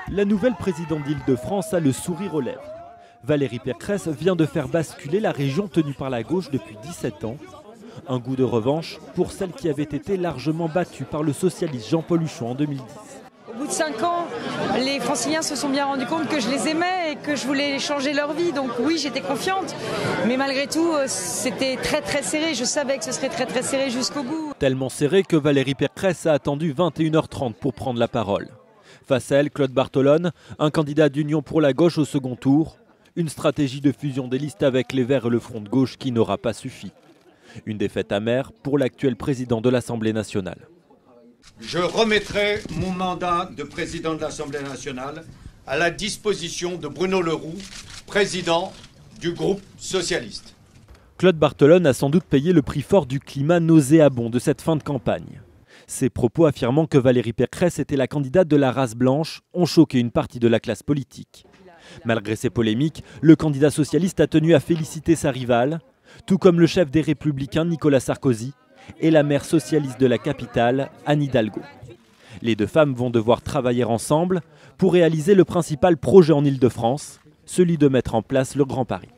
La nouvelle présidente d'Île-de-France a le sourire aux lèvres. Valérie Pécresse vient de faire basculer la région tenue par la gauche depuis 17 ans. Un goût de revanche pour celle qui avait été largement battue par le socialiste Jean-Paul Huchon en 2010. Au bout de 5 ans, les Franciliens se sont bien rendus compte que je les aimais et que je voulais changer leur vie. Donc oui, j'étais confiante. Mais malgré tout, c'était très serré. Je savais que ce serait très serré jusqu'au bout. Tellement serré que Valérie Pécresse a attendu 21h30 pour prendre la parole. Face à elle, Claude Barthelone, un candidat d'Union pour la gauche au second tour. Une stratégie de fusion des listes avec les Verts et le Front de gauche qui n'aura pas suffi. Une défaite amère pour l'actuel président de l'Assemblée nationale. Je remettrai mon mandat de président de l'Assemblée nationale à la disposition de Bruno Le Roux, président du groupe socialiste. Claude Barthelone a sans doute payé le prix fort du climat nauséabond de cette fin de campagne. Ses propos affirmant que Valérie Pécresse était la candidate de la race blanche ont choqué une partie de la classe politique. Malgré ces polémiques, le candidat socialiste a tenu à féliciter sa rivale, tout comme le chef des Républicains Nicolas Sarkozy et la maire socialiste de la capitale, Anne Hidalgo. Les deux femmes vont devoir travailler ensemble pour réaliser le principal projet en Île-de-France, celui de mettre en place le Grand Paris.